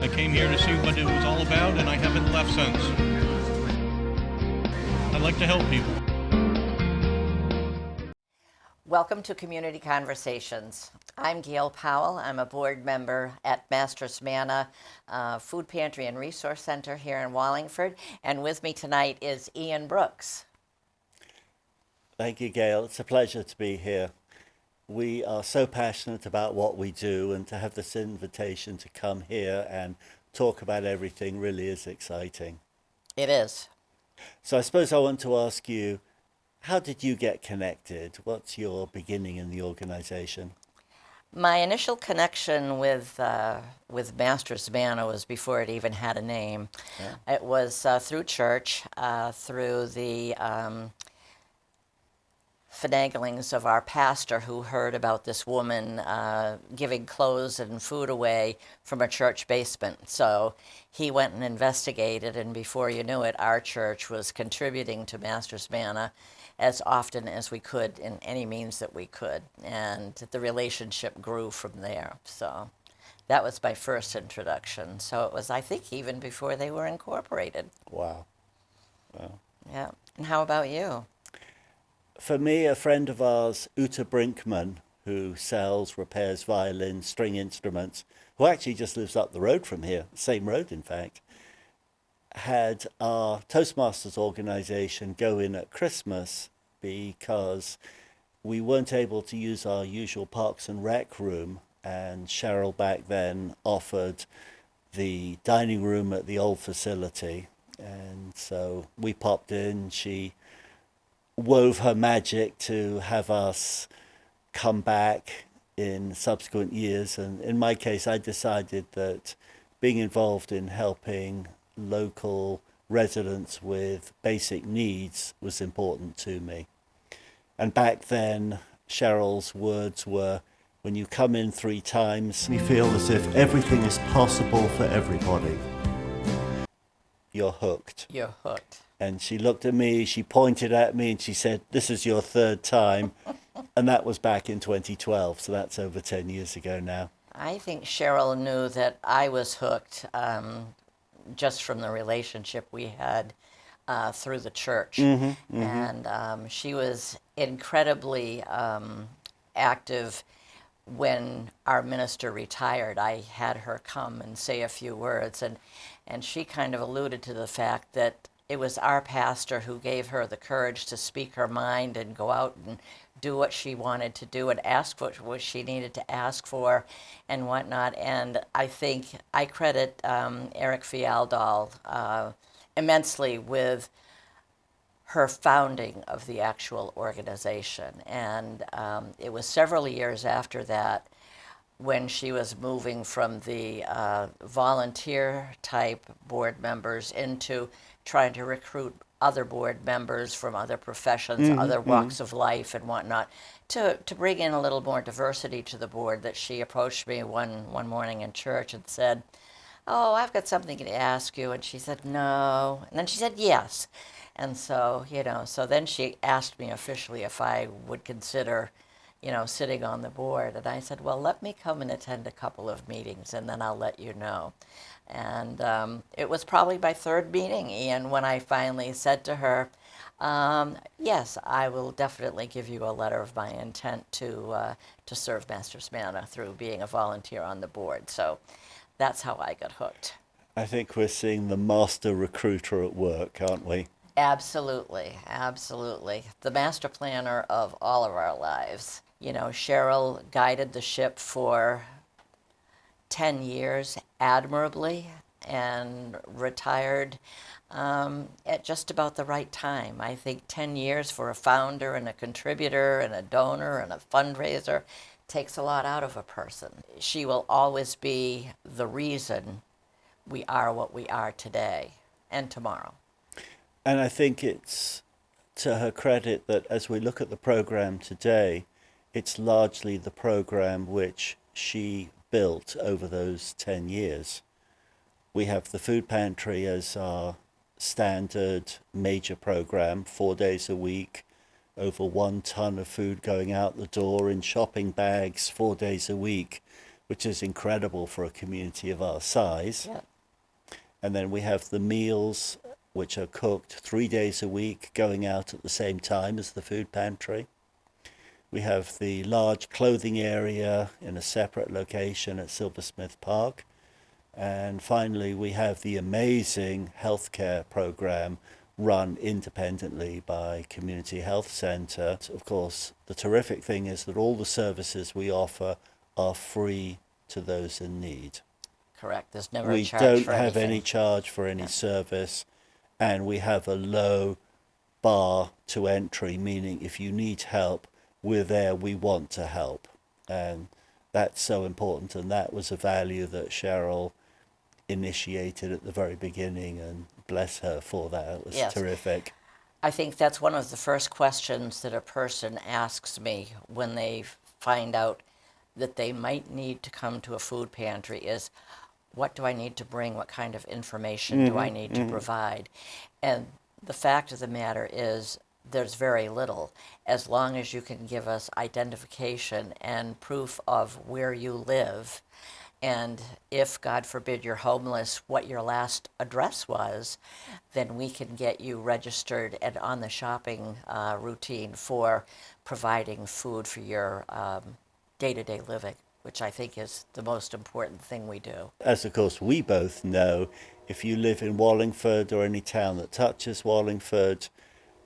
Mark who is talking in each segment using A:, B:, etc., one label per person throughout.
A: I came here to see what it was all about, and I haven't left since. I like to help people.
B: Welcome to Community Conversations. I'm Gail Powell. I'm a board member at Master's Manna Food Pantry and Resource Center here in Wallingford. And with me tonight is Ian Brooks.
C: Thank you, Gail. It's a pleasure to be here. We are so passionate about what we do, and to have this invitation to come here and talk about everything really is exciting.
B: It is.
C: So I suppose I want to ask you, how did you get connected? What's your beginning in the organization?
B: My initial connection with Master's Manna was before it even had a name. Yeah. It was through church, through the finaglings of our pastor, who heard about this woman giving clothes and food away from a church basement. So he went and investigated, and before you knew it, our church was contributing to Master's Manna as often as we could in any means that we could. And the relationship grew from there. So that was my first introduction. So it was, I think, even before they were incorporated.
C: Wow.
B: Yeah. And how about you?
C: For me, a friend of ours, Uta Brinkman, who sells, repairs violins, string instruments, who actually just lives up the road from here, same road in fact, had our Toastmasters organization go in at Christmas because we weren't able to use our usual Parks and Rec room, and Cheryl back then offered the dining room at the old facility, and so we popped in. She wove her magic to have us come back in subsequent years, and in my case I decided that being involved in helping local residents with basic needs was important to me. And back then, Cheryl's words were, when you come in 3 times, you feel as if everything is possible for everybody. You're hooked.
B: You're hooked.
C: And she looked at me, she pointed at me, and she said, "This is your 3rd time." And that was back in 2012, so that's over 10 years ago now.
B: I think Cheryl knew that I was hooked just from the relationship we had through the church. Mm-hmm, mm-hmm. And she was incredibly active. When our minister retired, I had her come and say a few words, and she kind of alluded to the fact that it was our pastor who gave her the courage to speak her mind and go out and do what she wanted to do and ask what she needed to ask for and whatnot. And I think I credit Eric Fialdal immensely with her founding of the actual organization. And it was several years after that, when she was moving from the volunteer type board members into trying to recruit other board members from other professions, other walks of life and whatnot, to bring in a little more diversity to the board, that she approached me one morning in church and said, "Oh, I've got something to ask you." And she said, "No." And then she said, "Yes." And so, so then she asked me officially if I would consider sitting on the board. And I said, "Well, let me come and attend a couple of meetings, and then I'll let you know." And it was probably my 3rd meeting, Ian, when I finally said to her, "Yes, I will definitely give you a letter of my intent to serve Master's Manna through being a volunteer on the board." So that's how I got hooked.
C: I think we're seeing the master recruiter at work, aren't we?
B: Absolutely, absolutely. The master planner of all of our lives. Cheryl guided the ship for 10 years admirably and retired at just about the right time. I think 10 years for a founder and a contributor and a donor and a fundraiser takes a lot out of a person. She will always be the reason we are what we are today and tomorrow.
C: And I think it's to her credit that as we look at the program today, it's largely the program which she built over those 10 years. We have the food pantry as our standard major program, 4 days a week, over 1 ton of food going out the door in shopping bags 4 days a week. which is incredible for a community of our size.
B: Yeah.
C: And then we have the meals, which are cooked 3 days a week, going out at the same time as the food pantry. We have the large clothing area in a separate location at Silversmith Park. And finally, we have the amazing healthcare program run independently by Community Health Centre. Of course, the terrific thing is that all the services we offer are free to those in need.
B: Correct. There's never a
C: We
B: charge
C: don't
B: for
C: have
B: anything.
C: any charge for any service, and we have a low bar to entry, meaning if you need help, we're there, we want to help. And that's so important, and that was a value that Cheryl initiated at the very beginning, and bless her for that. It was
B: Yes.
C: terrific.
B: I think that's one of the first questions that a person asks me when they find out that they might need to come to a food pantry is, what do I need to bring? What kind of information do I need to provide? And the fact of the matter is, there's very little, as long as you can give us identification and proof of where you live. And if, God forbid, you're homeless, what your last address was, then we can get you registered and on the shopping routine for providing food for your day-to-day living, which I think is the most important thing we do.
C: As of course we both know, if you live in Wallingford or any town that touches Wallingford,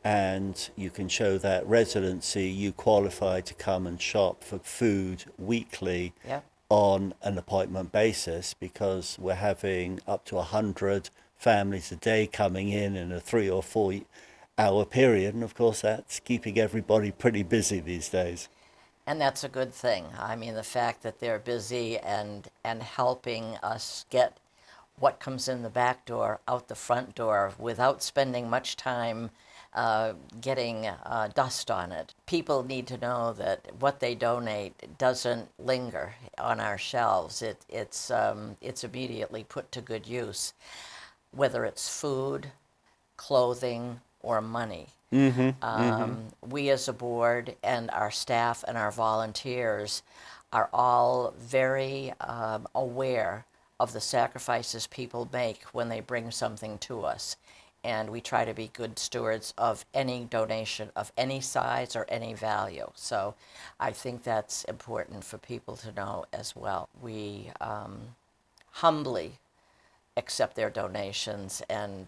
C: and you can show that residency, you qualify to come and shop for food weekly.
B: Yeah.
C: On an appointment basis, because we're having up to 100 families a day coming in a 3 or 4 hour period, and of course that's keeping everybody pretty busy these days.
B: And that's a good thing. I mean, the fact that they're busy and helping us get what comes in the back door out the front door without spending much time getting dust on it. People need to know that what they donate doesn't linger on our shelves. It's immediately put to good use, whether it's food, clothing, or money. We as a board and our staff and our volunteers are all very aware of the sacrifices people make when they bring something to us. And we try to be good stewards of any donation of any size or any value. So I think that's important for people to know as well. We humbly accept their donations and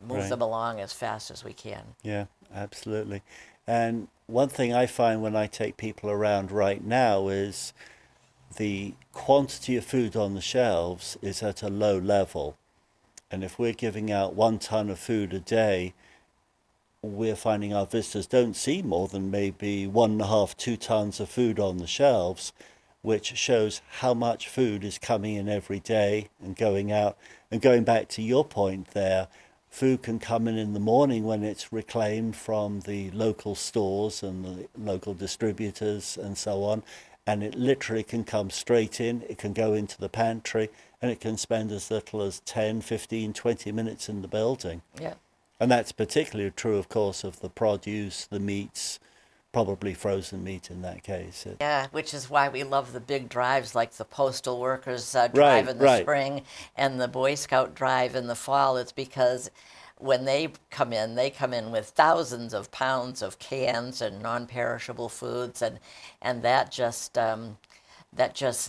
B: move them along as fast as we can.
C: Yeah, absolutely. And one thing I find when I take people around right now is the quantity of food on the shelves is at a low level. And if we're giving out 1 ton of food a day, we're finding our visitors don't see more than maybe 1.5, 2 tons of food on the shelves, which shows how much food is coming in every day and going out. And going back to your point there, food can come in the morning when it's reclaimed from the local stores and the local distributors and so on. And it literally can come straight in, it can go into the pantry, and it can spend as little as 10, 15, 20 minutes in the building.
B: Yeah.
C: And that's particularly true, of course, of the produce, the meats, probably frozen meat in that case.
B: Yeah, which is why we love the big drives like the Postal Workers drive in the spring and the Boy Scout drive in the fall. It's because when they come in with thousands of pounds of cans and non-perishable foods, and that just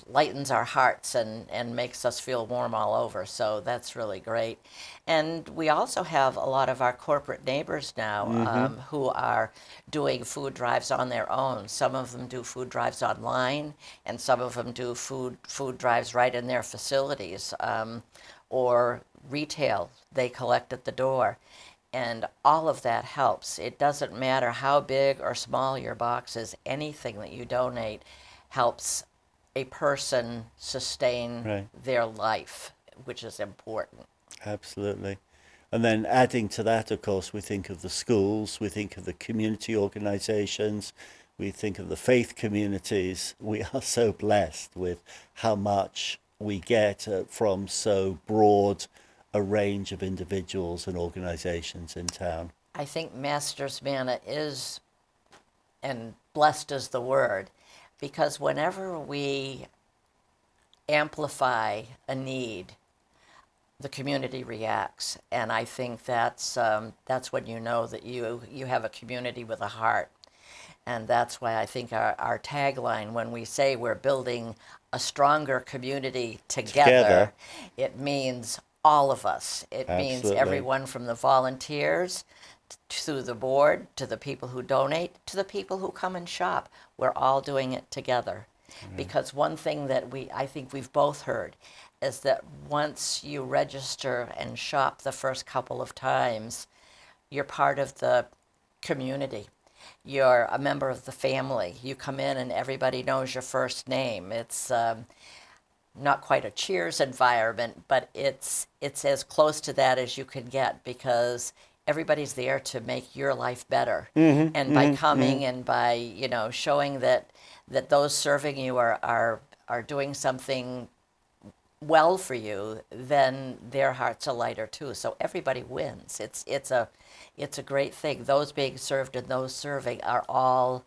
B: lightens our hearts and makes us feel warm all over. So that's really great. And we also have a lot of our corporate neighbors now who are doing food drives on their own. Some of them do food drives online, and some of them do food drives right in their facilities, or retail. They collect at the door. And all of that helps. It doesn't matter how big or small your box is. Anything that you donate helps a person sustain their life, which is important.
C: Absolutely. And then adding to that, of course, we think of the schools, we think of the community organizations, we think of the faith communities. We are so blessed with how much we get from so broad a range of individuals and organizations in town.
B: I think Master's Manna is, and blessed is the word, because whenever we amplify a need, the community reacts. And I think that's when you know that you have a community with a heart. And that's why I think our tagline, when we say we're building a stronger community together, it means all of us. It means
C: Absolutely.
B: everyone from the volunteers to the board, to the people who donate, to the people who come and shop. We're all doing it together. Because one thing that I think we've both heard is that once you register and shop the first couple of times, you're part of the community. You're a member of the family. You come in and everybody knows your first name. It's not quite a Cheers environment, but it's as close to that as you can get, because everybody's there to make your life better. And by coming and by showing that those serving you are doing something well for you, then their hearts are lighter too. So everybody wins. It's a great thing. Those being served and those serving are all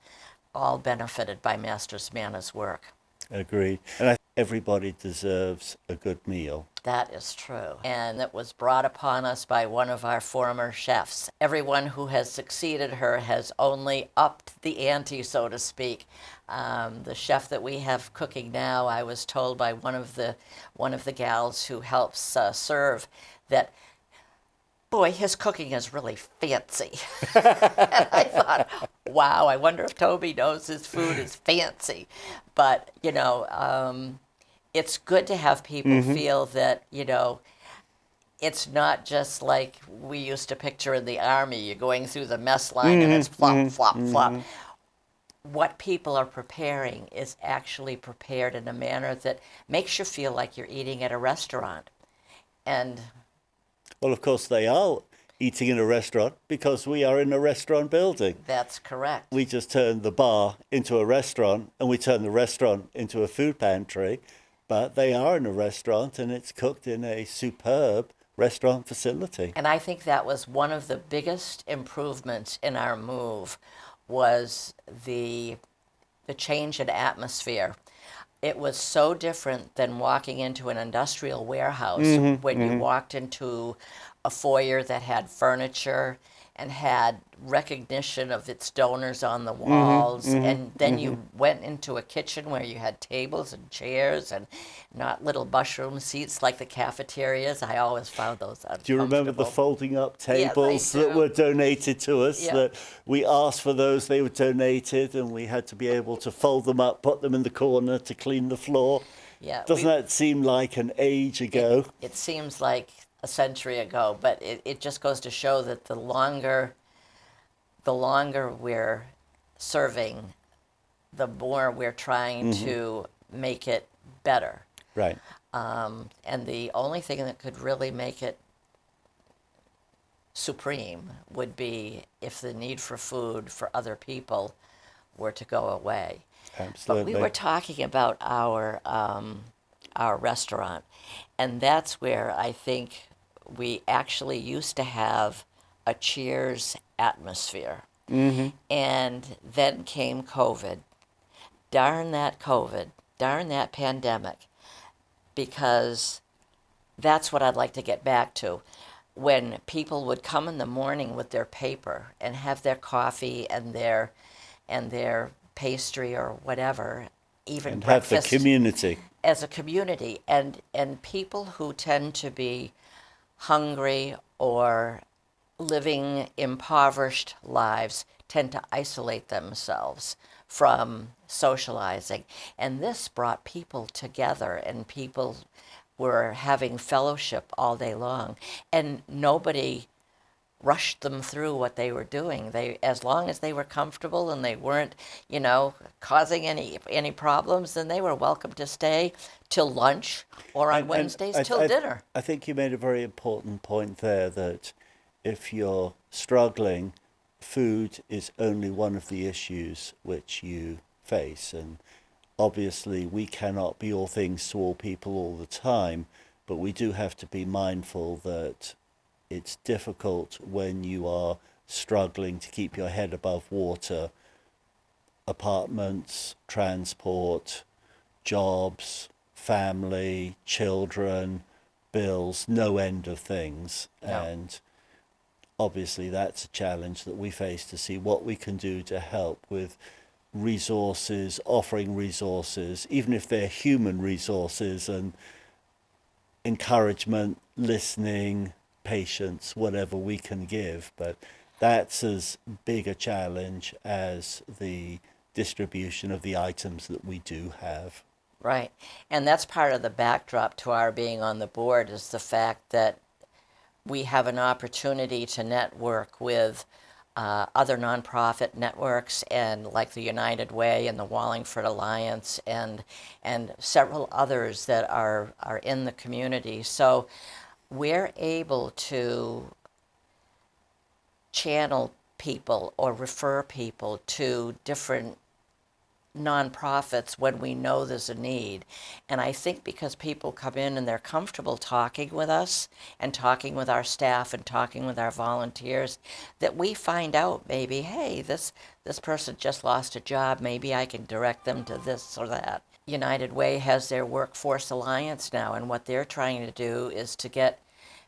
B: benefited by Masters Manna's work.
C: Agreed. And I think everybody deserves a good meal.
B: That is true. And it was brought upon us by one of our former chefs. Everyone who has succeeded her has only upped the ante, so to speak. The chef that we have cooking now, I was told by one of the gals who helps serve that, boy, his cooking is really fancy. And I thought, wow, I wonder if Toby knows his food is fancy. But, it's good to have people feel that, it's not just like we used to picture in the Army. You're going through the mess line and it's flop, flop, flop. What people are preparing is actually prepared in a manner that makes you feel like you're eating at a restaurant. And
C: well, of course, they are eating in a restaurant because we are in a restaurant building.
B: That's correct.
C: We just turned the bar into a restaurant and we turned the restaurant into a food pantry, but they are in a restaurant and it's cooked in a superb restaurant facility.
B: And I think that was one of the biggest improvements in our move, was the change in atmosphere. It was so different than walking into an industrial warehouse when you walked into a foyer that had furniture and had recognition of its donors on the walls, and then you went into a kitchen where you had tables and chairs and not little mushroom seats like the cafeterias. I always found those uncomfortable.
C: Do you remember the folding up tables
B: Yes, I
C: that
B: do.
C: were donated to us?
B: Yeah.
C: That we asked for those, they were donated, and we had to be able to fold them up, put them in the corner to clean the floor.
B: Yeah,
C: Doesn't that seem like an age ago?
B: It seems like a century ago, but it just goes to show that the longer we're serving, the more we're trying to make it better.
C: Right.
B: And the only thing that could really make it supreme would be if the need for food for other people were to go away.
C: Absolutely.
B: But we were talking about our restaurant, and that's where I think we actually used to have a Cheers atmosphere. And then came COVID. Darn that COVID. Darn that pandemic. Because that's what I'd like to get back to. When people would come in the morning with their paper and have their coffee and their pastry or whatever, even
C: and
B: breakfast.
C: have the community.
B: As a community, and people who tend to be hungry or living impoverished lives tend to isolate themselves from socializing. And this brought people together, and people were having fellowship all day long. And nobody rushed them through what they were doing. They, as long as they were comfortable and they weren't, causing any problems, then they were welcome to stay till lunch, or on Wednesdays till dinner.
C: I think you made a very important point there, that if you're struggling, food is only one of the issues which you face. And obviously we cannot be all things to all people all the time, but we do have to be mindful that it's difficult when you are struggling to keep your head above water. Apartments, transport, jobs, family, children, bills, no end of things.
B: No.
C: And obviously that's a challenge that we face, to see what we can do to help with resources, offering resources, even if they're human resources, and encouragement, listening, patience, whatever we can give. But that's as big a challenge as the distribution of the items that we do have.
B: Right. And that's part of the backdrop to our being on the board, is the fact that we have an opportunity to network with other nonprofit networks, and like the United Way and the Wallingford Alliance, and several others that are in the community. So we're able to channel people or refer people to different nonprofits when we know there's a need. And I think because people come in and they're comfortable talking with us and talking with our staff and talking with our volunteers, that we find out maybe, hey, this person just lost a job, maybe I can direct them to this or that. United Way has their Workforce Alliance now, and what they're trying to do is to get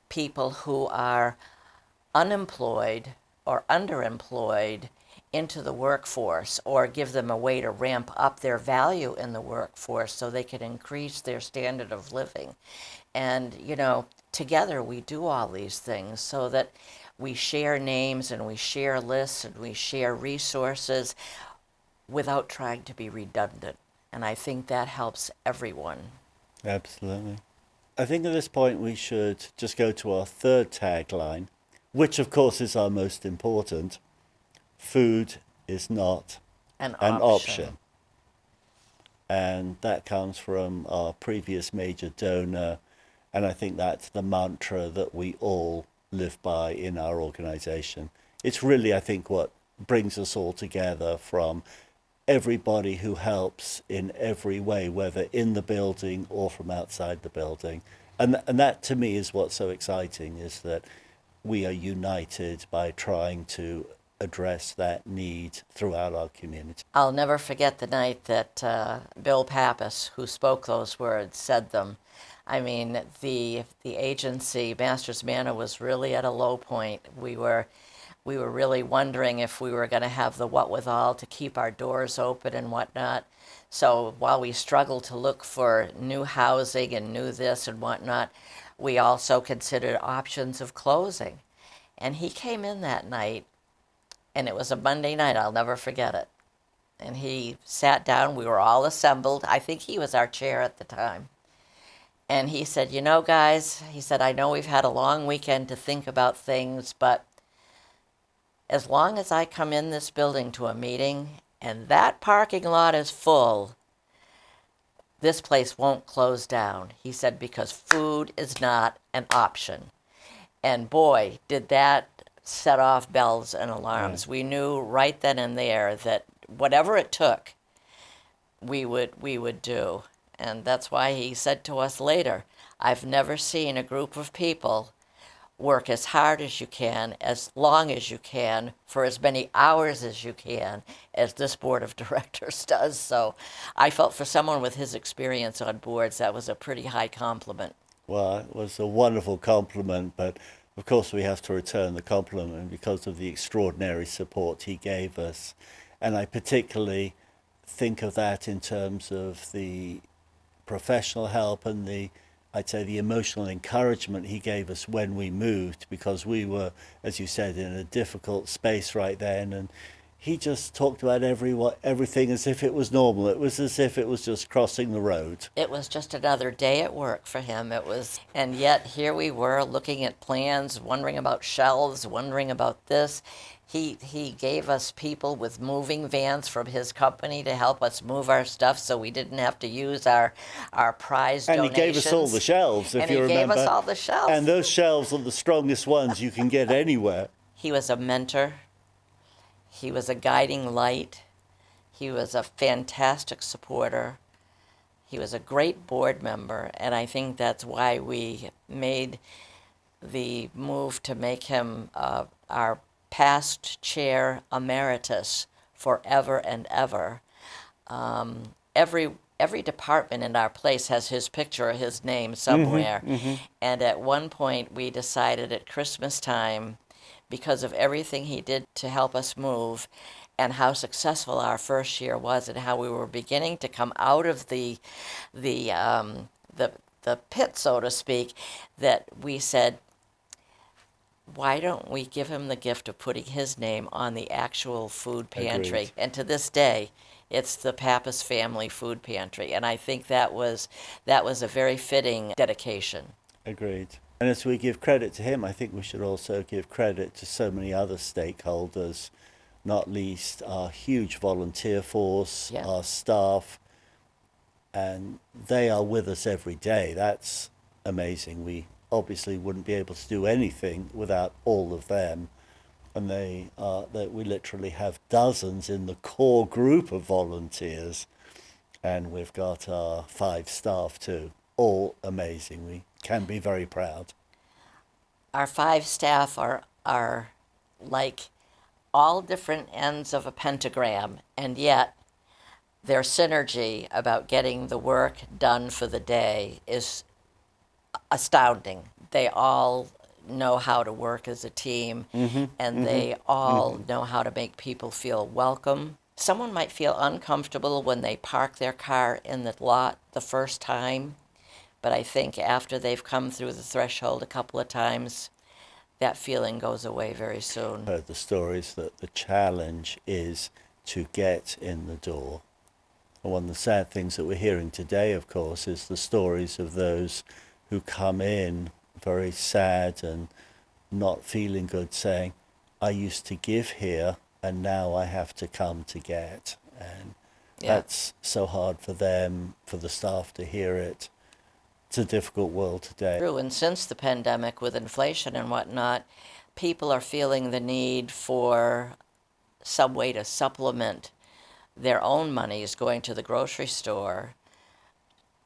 B: people who are unemployed or underemployed into the workforce, or give them a way to ramp up their value in the workforce so they can increase their standard of living. And, you know, together we do all these things so that we share names and we share lists and we share resources without trying to be redundant. And I think that helps everyone.
C: Absolutely. I think at this point we should just go to our third tagline, which of course is our most important. Food is not
B: An
C: an
B: option.
C: option. And that comes from our previous major donor. And I think that's the mantra that we all live by in our organization. It's really, I think, what brings us all together, from everybody who helps in every way, whether in the building or from outside the building. And that to me is what's so exciting, is that we are united by trying to address that need throughout our community.
B: I'll never forget the night that Bill Pappas, who spoke those words, said them. I mean, the agency, Masters Manna, was really at a low point. We were really wondering if we were going to have the wherewithal to keep our doors open and whatnot. So while we struggled to look for new housing and new this and whatnot, we also considered options of closing. And he came in that night, and it was a Monday night. I'll never forget it. And he sat down. We were all assembled. I think he was our chair at the time. And he said, you know, guys, he said, I know we've had a long weekend to think about things, but as long as I come in this building to a meeting and that parking lot is full, this place won't close down. He said, because food is not an option. And boy, did that set off bells and alarms. We knew right then and there that whatever it took, we would do. And that's why he said to us later, I've never seen a group of people work as hard as you can, as long as you can, for as many hours as you can, as this board of directors does. So I felt, for someone with his experience on boards, that was a pretty high compliment.
C: Well, it was a wonderful compliment, but of course we have to return the compliment because of the extraordinary support he gave us. And I particularly think of that in terms of the professional help and the emotional encouragement he gave us when we moved, because we were, as you said, in a difficult space right then, and he just talked about everything as if it was normal. It was as if it was just crossing the road.
B: It was just another day at work for him. And yet here we were looking at plans, wondering about shelves, wondering about this. He gave us people with moving vans from his company to help us move our stuff, so we didn't have to use our prize
C: and
B: donations.
C: He gave us all the shelves, if you remember.
B: And he gave us all the shelves.
C: And those shelves are the strongest ones you can get anywhere.
B: He was a mentor. He was a guiding light. He was a fantastic supporter. He was a great board member, and I think that's why we made the move to make him our past chair emeritus forever and ever. Every every department in our place has his picture or his name somewhere. And at one point, we decided at Christmas time, because of everything he did to help us move, and how successful our first year was, and how we were beginning to come out of the pit, so to speak, that we said, why don't we give him the gift of putting his name on the actual food pantry?
C: Agreed.
B: And to this day, it's the Pappas Family Food Pantry, and I think that was a very fitting dedication.
C: Agreed. And as we give credit to him, I think we should also give credit to so many other stakeholders, not least our huge volunteer force,
B: Yeah.
C: our staff, and they are with us every day. That's amazing. We obviously wouldn't be able to do anything without all of them. And we literally have dozens in the core group of volunteers. And we've got our 5 staff too. All amazing. We can be very proud.
B: Our 5 staff are like all different ends of a pentagram, and yet their synergy about getting the work done for the day is astounding. They all know how to work as a team, and they all know how to make people feel welcome. Someone might feel uncomfortable when they park their car in the lot the first time, but I think after they've come through the threshold a couple of times, that feeling goes away very soon.
C: Heard the stories that the challenge is to get in the door. And one of the sad things that we're hearing today, of course, is the stories of those who come in very sad and not feeling good, saying, I used to give here and now I have to come to get. And that's so hard for them, for the staff to hear it. It's a difficult world today.
B: True, and since the pandemic with inflation and whatnot, people are feeling the need for some way to supplement their own monies going to the grocery store,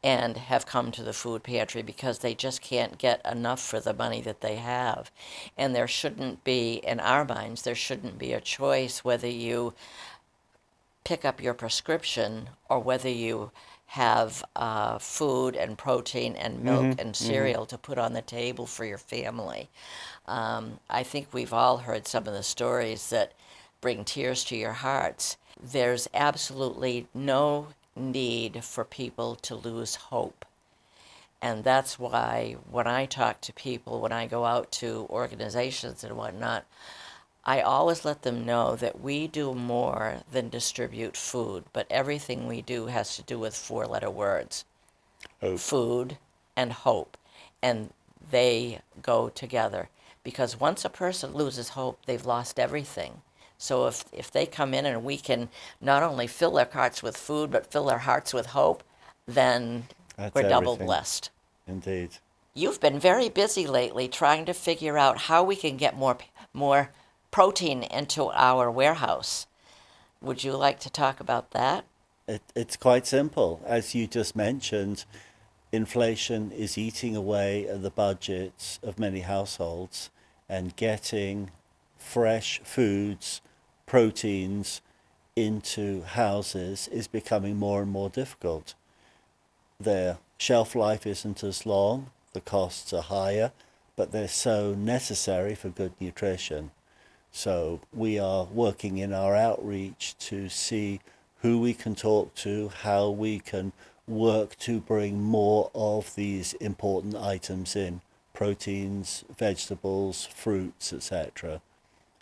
B: and have come to the food pantry because they just can't get enough for the money that they have. And there shouldn't be, in our minds, there shouldn't be a choice whether you pick up your prescription or whether you have food and protein and milk and cereal to put on the table for your family. I think we've all heard some of the stories that bring tears to your hearts. There's absolutely no need for people to lose hope. And that's why when I talk to people, when I go out to organizations and whatnot, I always let them know that we do more than distribute food, but everything we do has to do with 4-letter words.
C: Hope.
B: Food and hope. And they go together. Because once a person loses hope, they've lost everything. So if they come in and we can not only fill their hearts with food, but fill their hearts with hope, then
C: That's
B: we're double
C: everything.
B: blessed.
C: Indeed.
B: You've been very busy lately trying to figure out how we can get more protein into our warehouse. Would you like to talk about that?
C: It's quite simple. As you just mentioned, inflation is eating away at the budgets of many households, and getting fresh foods, proteins into houses is becoming more and more difficult. Their shelf life isn't as long, the costs are higher, but they're so necessary for good nutrition. So we are working in our outreach to see who we can talk to, how we can work to bring more of these important items in, proteins, vegetables, fruits, etc.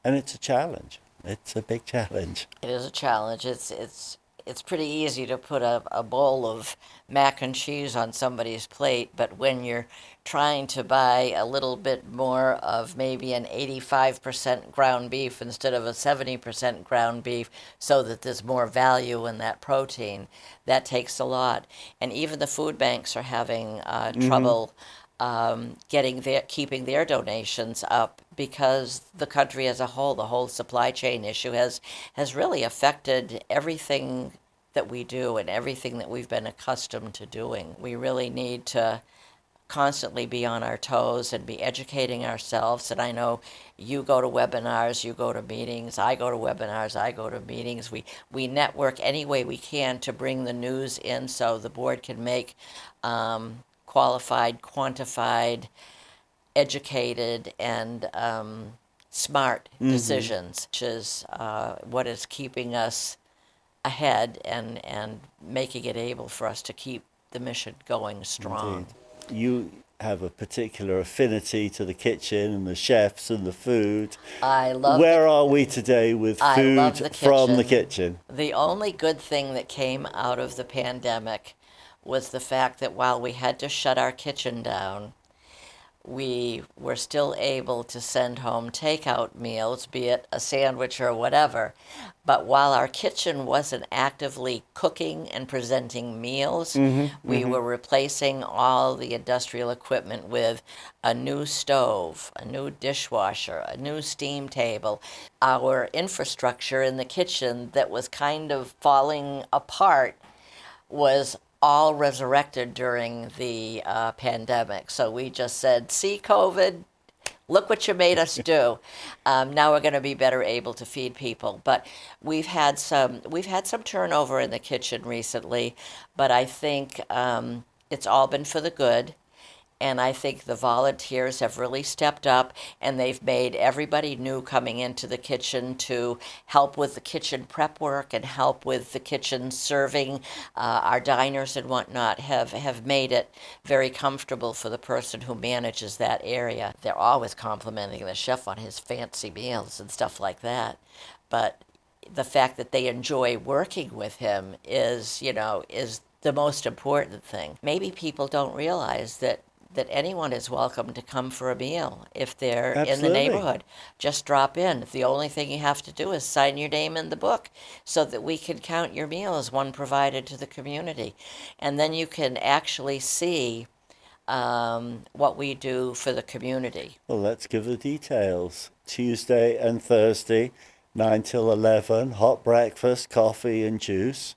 C: And it's a challenge. It's a big challenge.
B: It is a challenge. It's pretty easy to put a bowl of mac and cheese on somebody's plate, but when you're trying to buy a little bit more of maybe an 85% ground beef instead of a 70% ground beef so that there's more value in that protein, that takes a lot. And even the food banks are having trouble keeping their donations up, because the country as a whole, the whole supply chain issue has really affected everything that we do and everything that we've been accustomed to doing. We really need to constantly be on our toes and be educating ourselves. And I know you go to webinars, you go to meetings, I go to webinars, I go to meetings. We network any way we can to bring the news in so the board can make qualified, quantified, educated, and smart decisions, which is what is keeping us ahead and making it able for us to keep the mission going strong.
C: Indeed. You have a particular affinity to the kitchen and the chefs and the food.
B: I love
C: Where are we today with
B: I
C: food
B: love the
C: from the
B: kitchen.
C: kitchen?
B: The only good thing that came out of the pandemic was the fact that while we had to shut our kitchen down, we were still able to send home takeout meals, be it a sandwich or whatever. But while our kitchen wasn't actively cooking and presenting meals, we were replacing all the industrial equipment with a new stove, a new dishwasher, a new steam table. Our infrastructure in the kitchen that was kind of falling apart was all resurrected during the pandemic. So we just said, see, COVID, look what you made us do. Now we're going to be better able to feed people. But we've had some turnover in the kitchen recently, but I think it's all been for the good. And I think the volunteers have really stepped up, and they've made everybody new coming into the kitchen to help with the kitchen prep work and help with the kitchen serving. Our diners and whatnot have made it very comfortable for the person who manages that area. They're always complimenting the chef on his fancy meals and stuff like that. But the fact that they enjoy working with him is the most important thing. Maybe people don't realize that anyone is welcome to come for a meal if they're in the neighborhood. Just drop in. The only thing you have to do is sign your name in the book so that we can count your meal as one provided to the community. And then you can actually see what we do for the community.
C: Well, let's give the details. Tuesday and Thursday, 9 till 11, hot breakfast, coffee and juice.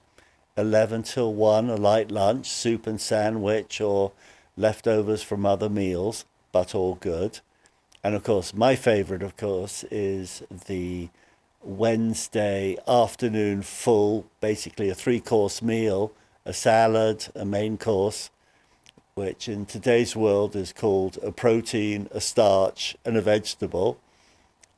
C: 11 till 1, a light lunch, soup and sandwich or leftovers from other meals, but all good. And of course, my favorite, of course, is the Wednesday afternoon full, basically a 3-course meal, a salad, a main course, which in today's world is called a protein, a starch, and a vegetable,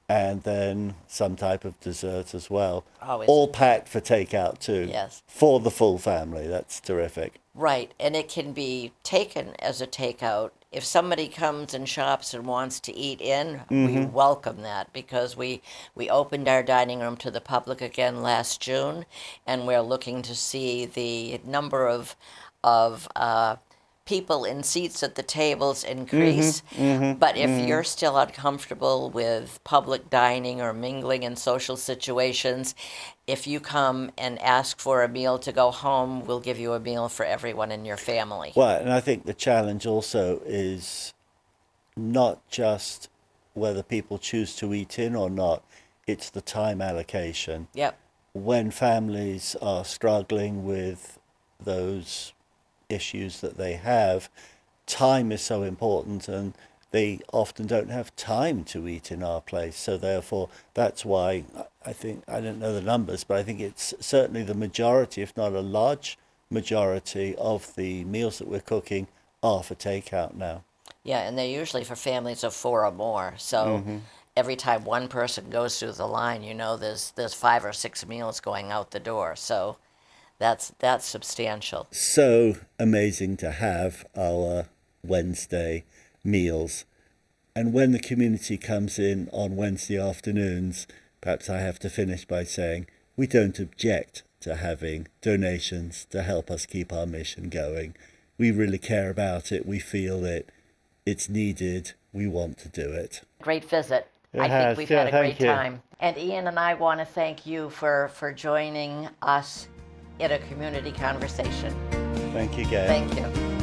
C: and then some type of dessert as well.
B: Always.
C: All packed for takeout too.
B: Yes.
C: For the full family. That's terrific.
B: Right, and it can be taken as a takeout. If somebody comes and shops and wants to eat in, we welcome that, because we opened our dining room to the public again last June, and we're looking to see the number of people in seats at the tables increase. But if you're still uncomfortable with public dining or mingling in social situations, if you come and ask for a meal to go home, we'll give you a meal for everyone in your family.
C: Well, and I think the challenge also is not just whether people choose to eat in or not, it's the time allocation.
B: Yep.
C: When families are struggling with those issues that they have, time is so important, and they often don't have time to eat in our place. So therefore, that's why I think, I don't know the numbers, but I think it's certainly the majority, if not a large majority, of the meals that we're cooking are for takeout now.
B: Yeah, and they're usually for families of 4 or more. So every time one person goes through the line, there's 5 or 6 meals going out the door. So that's substantial.
C: So amazing to have our Wednesday meals. And when the community comes in on Wednesday afternoons, perhaps I have to finish by saying we don't object to having donations to help us keep our mission going. We really care about it. We feel it. It's needed. We want to do it.
B: Great visit. I
C: has.
B: think we've
C: Yeah,
B: had a great
C: thank you.
B: time. And Ian and I want to thank you for joining us in a community conversation.
C: Thank you, Gail.
B: Thank you.